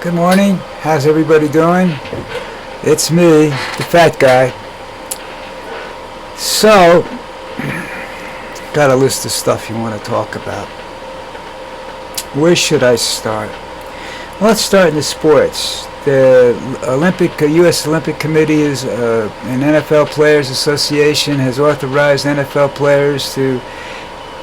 Good morning. How's everybody doing? It's me, the fat guy. So, got a list of stuff you want to talk about. Where should I start? Well, let's start in the sports. The U.S. Olympic Committee is an NFL Players Association has authorized NFL players to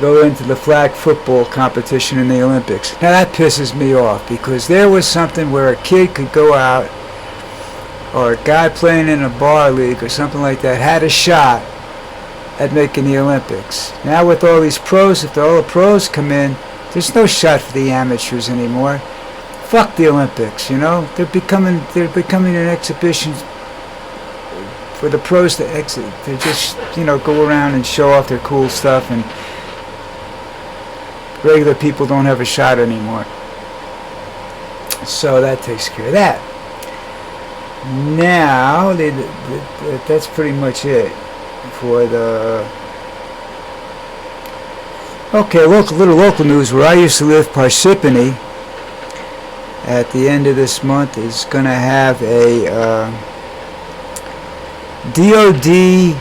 go into the flag football competition in the Olympics. Now that pisses me off because there was something where a kid could go out, or a guy playing in a bar league or something like that had a shot at making the Olympics. Now with all these pros, if all the pros come in, there's no shot for the amateurs anymore. Fuck the Olympics, you know? They're becoming an exhibition for the pros to exit. They just, go around and show off their cool stuff, and regular people don't have a shot anymore. So that takes care of that. Now, that's pretty much it for the... Okay, little local news. Where I used to live, Parsippany, at the end of this month is going to have a DOD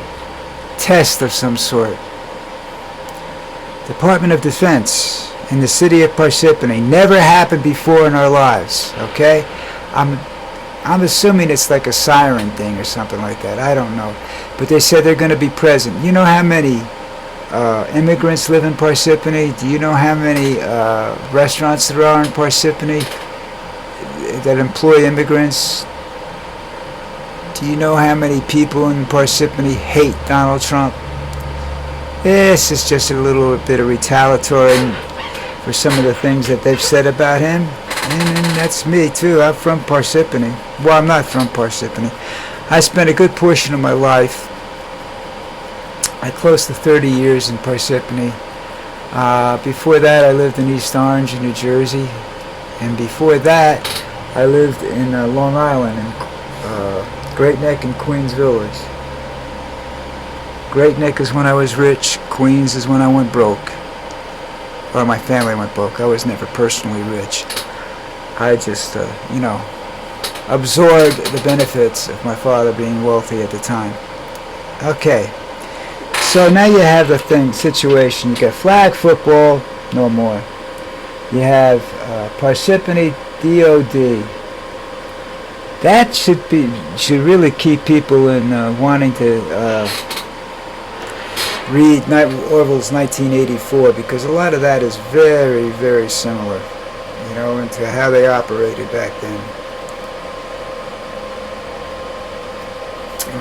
test of some sort. Department of Defense in the city of Parsippany. Never happened before in our lives, okay? I'm assuming it's like a siren thing or something like that. I don't know. But they said they're going to be present. You know how many immigrants live in Parsippany? Do you know how many restaurants there are in Parsippany that employ immigrants? Do you know how many people in Parsippany hate Donald Trump? This is just a little bit of retaliatory for some of the things that they've said about him. And that's me too. I'm from Parsippany. Well, I'm not from Parsippany. I spent a good portion of my life, close to 30 years in Parsippany. Before that I lived in East Orange in New Jersey. And before that I lived in Long Island in Great Neck and Queens Village. Great Neck is when I was rich. Queens is when I went broke. Or my family went broke. I was never personally rich. I just, absorbed the benefits of my father being wealthy at the time. Okay. So now you have the situation. You got flag football, no more. You have Parsippany DOD. That should really keep people in wanting to read Orwell's 1984, because a lot of that is very, very similar, into how they operated back then.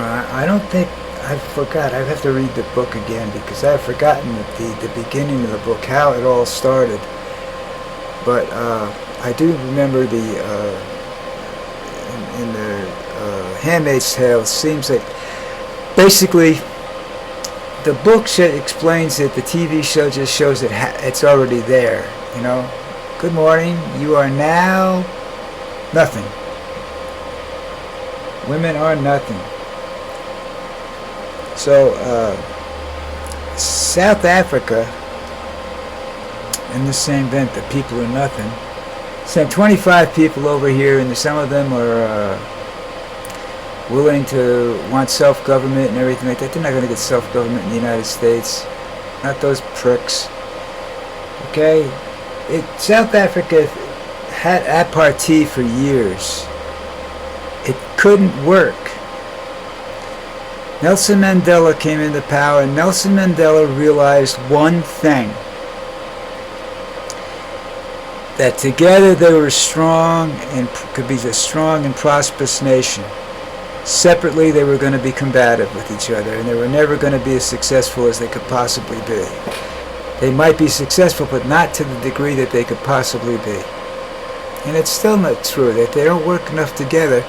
I forgot. I have to read the book again because I've forgotten the beginning of the book, how it all started. But I do remember in the Handmaid's Tale, it seems that basically the book explains it, the TV show just shows it, it's already there, Good morning, you are now nothing. Women are nothing. So, South Africa, in the same vein, the people are nothing, sent 25 people over here, and some of them are willing to want self-government and everything like that. They're not going to get self-government in the United States. Not those pricks. Okay? South Africa had apartheid for years. It couldn't work. Nelson Mandela came into power, and Nelson Mandela realized one thing. That together they were strong and could be a strong and prosperous nation. Separately, they were going to be combative with each other, and they were never going to be as successful as they could possibly be. They might be successful, but not to the degree that they could possibly be. And it's still not true that they don't work enough together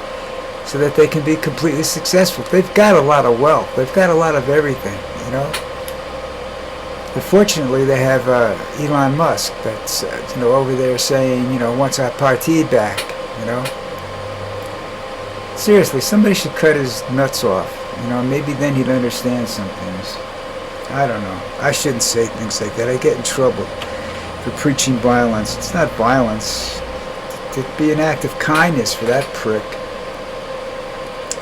so that they can be completely successful. They've got a lot of wealth. They've got a lot of everything, Unfortunately, they have Elon Musk that's over there saying, wants our party back, Seriously, somebody should cut his nuts off. Maybe then he'd understand some things. I don't know. I shouldn't say things like that. I get in trouble for preaching violence. It's not violence. to be an act of kindness for that prick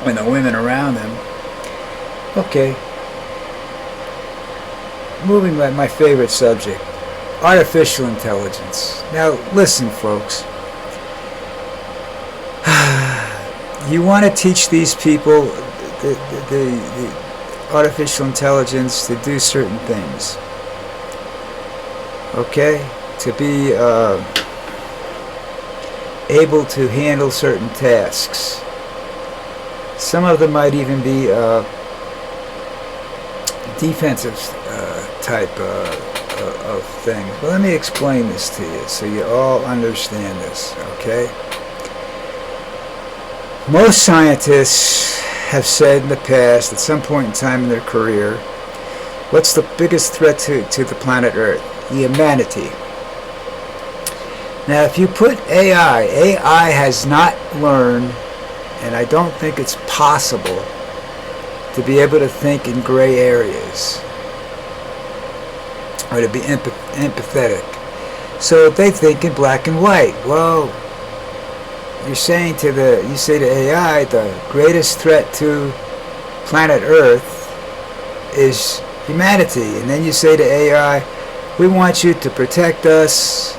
and the women around him. Okay. Moving to my favorite subject, artificial intelligence. Now, listen, folks. You want to teach these people the artificial intelligence to do certain things. Okay? To be able to handle certain tasks. Some of them might even be defensive type of things. But let me explain this to you so you all understand this, okay? Most scientists have said in the past, at some point in time in their career, what's the biggest threat to the planet Earth? Humanity. Now, if you put AI has not learned, and I don't think it's possible to be able to think in gray areas or to be empathetic. So they think in black and white. Well, you say to AI, the greatest threat to planet Earth is humanity, and then you say to AI, we want you to protect us,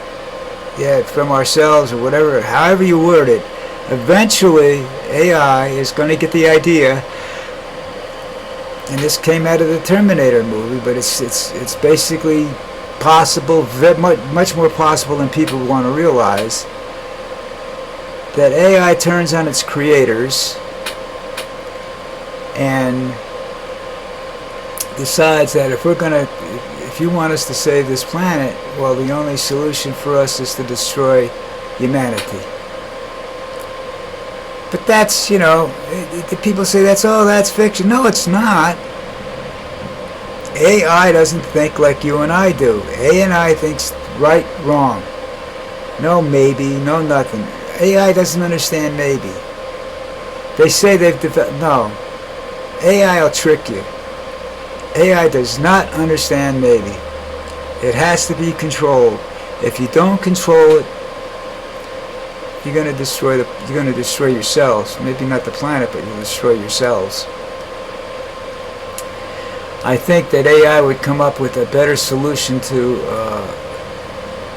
from ourselves, or whatever, however you word it. Eventually, AI is going to get the idea, and this came out of the Terminator movie, but it's basically possible, much more possible than people want to realize, that AI turns on its creators and decides that if you want us to save this planet, well, the only solution for us is to destroy humanity. But that's, the people say that's fiction. No, it's not. AI doesn't think like you and I do. AI thinks right, wrong. No maybe, no nothing. AI doesn't understand maybe. They say they've developed. No. AI will trick you. AI does not understand maybe. It has to be controlled. If you don't control it, you're going to destroy yourselves. Maybe not the planet, but you'll destroy yourselves. I think that AI would come up with a better solution to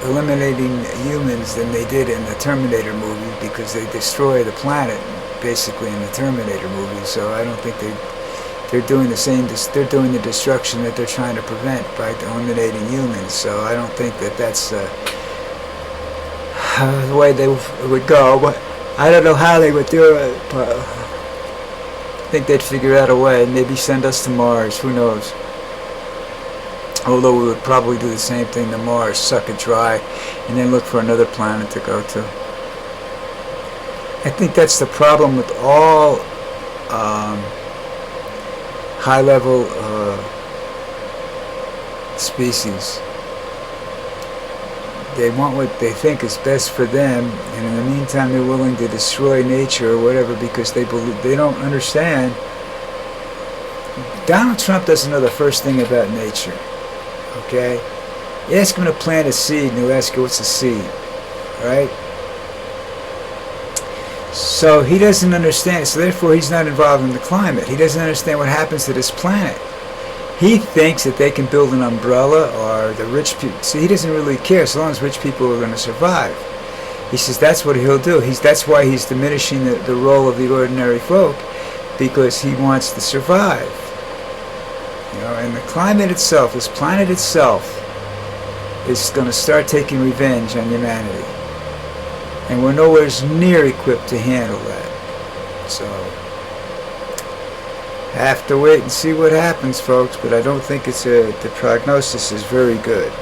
eliminating humans than they did in the Terminator movie, because they destroy the planet basically in the Terminator movie. So I don't think they're doing the same. They're doing the destruction that they're trying to prevent by eliminating humans. So I don't think that's the way they would go. But I don't know how they would do it. But I think they'd figure out a way. Maybe send us to Mars. Who knows? Although we would probably do the same thing to Mars, suck it dry, and then look for another planet to go to. I think that's the problem with all high-level species. They want what they think is best for them, and in the meantime they're willing to destroy nature or whatever because they don't understand. Donald Trump doesn't know the first thing about nature. Okay? You ask him to plant a seed, and he'll ask you, what's a seed? Right? So he doesn't understand, so therefore he's not involved in the climate. He doesn't understand what happens to this planet. He thinks that they can build an umbrella, or the rich people. See, he doesn't really care so long as rich people are going to survive. He says that's what he'll do. That's why he's diminishing the role of the ordinary folk, because he wants to survive. And the climate itself, this planet itself, is going to start taking revenge on humanity. And we're nowhere near equipped to handle that. So, have to wait and see what happens, folks, but I don't think the prognosis is very good.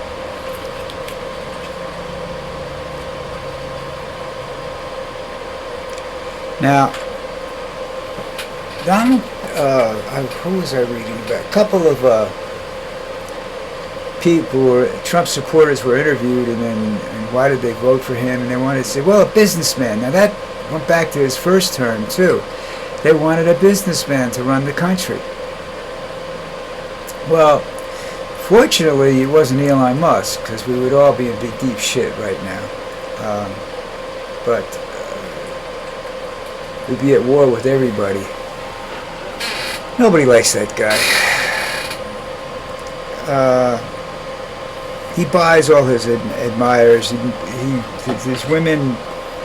Now, Donald, who was I reading about? A couple of people, Trump supporters, were interviewed, and why did they vote for him? And they wanted to say, well, a businessman. Now that went back to his first term too. They wanted a businessman to run the country. Well, fortunately, it wasn't Elon Musk, because we would all be in deep shit right now. but we'd be at war with everybody. Nobody likes that guy. He buys all his admirers. His women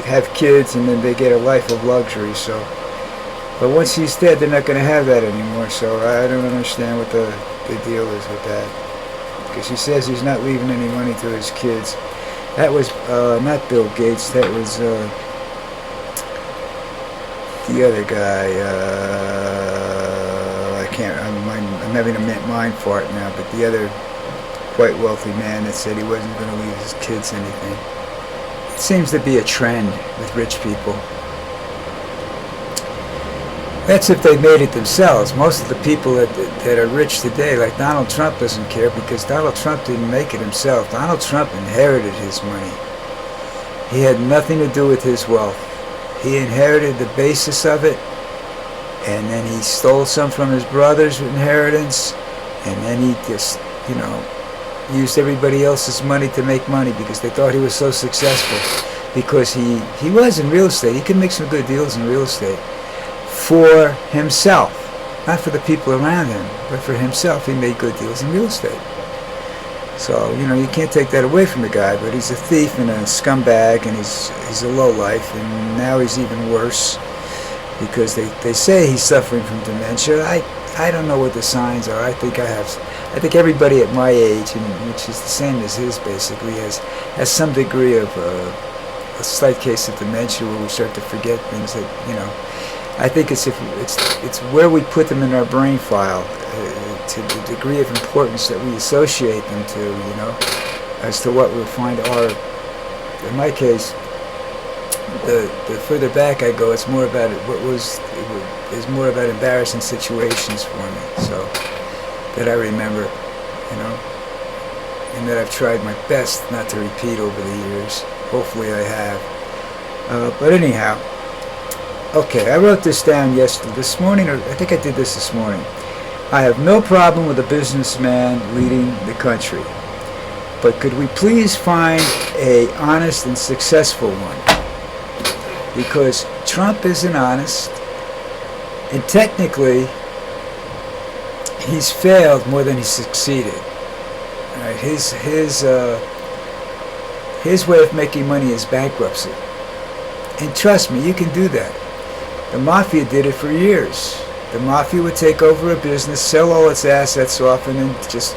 have kids, and then they get a life of luxury. So, but once he's dead, they're not going to have that anymore. So I don't understand what the deal is with that. Because he says he's not leaving any money to his kids. That was not Bill Gates. That was the other guy. I can't. I'm having a mind fart now. But the other quite wealthy man that said he wasn't going to leave his kids anything. It seems to be a trend with rich people. That's if they made it themselves. Most of the people that are rich today, like Donald Trump, doesn't care because Donald Trump didn't make it himself. Donald Trump inherited his money. He had nothing to do with his wealth. He inherited the basis of it, and then he stole some from his brother's inheritance, and then he just, used everybody else's money to make money because they thought he was so successful. Because he was in real estate. He could make some good deals in real estate. For himself, not for the people around him, but for himself, he made good deals in real estate. So, you can't take that away from the guy, but he's a thief and a scumbag, and he's a lowlife, and now he's even worse because they say he's suffering from dementia. I don't know what the signs are. I think everybody at my age, which is the same as his basically, has some degree of a slight case of dementia where we start to forget things that, I think it's where we put them in our brain file, to the degree of importance that we associate them to, as to what we'll find are, in my case, the further back I go, it's more about is more about embarrassing situations for me, so that I remember, and that I've tried my best not to repeat over the years. Hopefully I have. But anyhow. Okay, I wrote this down this morning, or I think I did this morning. I have no problem with a businessman leading the country, but could we please find a honest and successful one? Because Trump isn't honest, and technically, he's failed more than he's succeeded. Right? His way of making money is bankruptcy, and trust me, you can do that. The mafia did it for years. The mafia would take over a business, sell all its assets off, and then just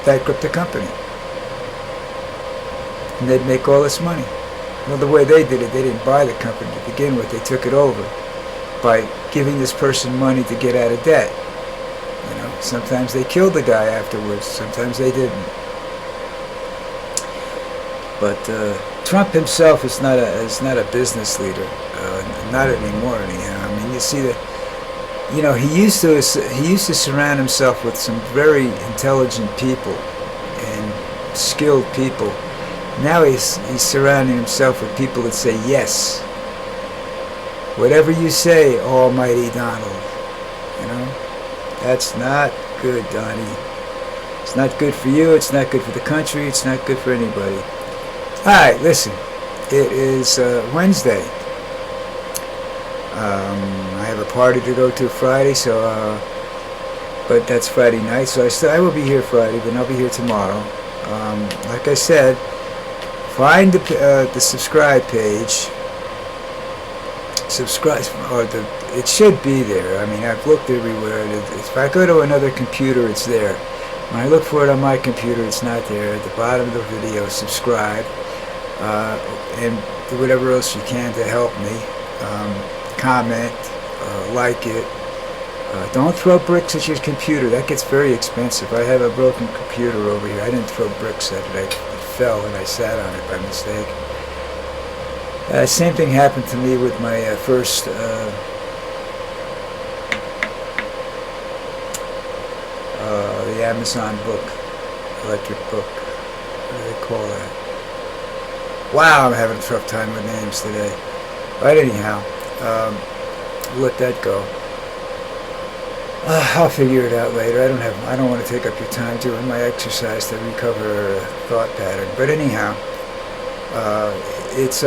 bankrupt the company. And they'd make all this money. Well, the way they did it, they didn't buy the company to begin with. They took it over by giving this person money to get out of debt. Sometimes they killed the guy afterwards. Sometimes they didn't. But Trump himself is not a business leader. Not anymore, anyhow. I mean, you see that. He used to surround himself with some very intelligent people and skilled people. Now he's surrounding himself with people that say yes. Whatever you say, Almighty Donald. That's not good, Donnie. It's not good for you. It's not good for the country. It's not good for anybody. All right, listen. It is Wednesday. I have a party to go to Friday, but that's Friday night, so I will be here Friday, but I'll be here tomorrow. Like I said, find the subscribe page. Subscribe, it should be there. I mean, I've looked everywhere. If I go to another computer, it's there. When I look for it on my computer, it's not there. At the bottom of the video, subscribe, and do whatever else you can to help me. Comment, like it. Don't throw bricks at your computer. That gets very expensive. I have a broken computer over here. I didn't throw bricks at it. It fell and I sat on it by mistake. Same thing happened to me with my first the Amazon book, electric book. What do they call that? Wow, I'm having a tough time with names today. But anyhow, let that go. I'll figure it out later. I don't want to take up your time doing my exercise to recover a thought pattern. But anyhow, It's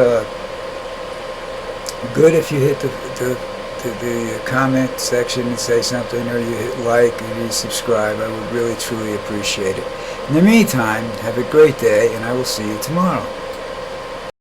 good if you hit the comment section and say something, or you hit like, or you subscribe. I would really truly appreciate it. In the meantime, have a great day, and I will see you tomorrow.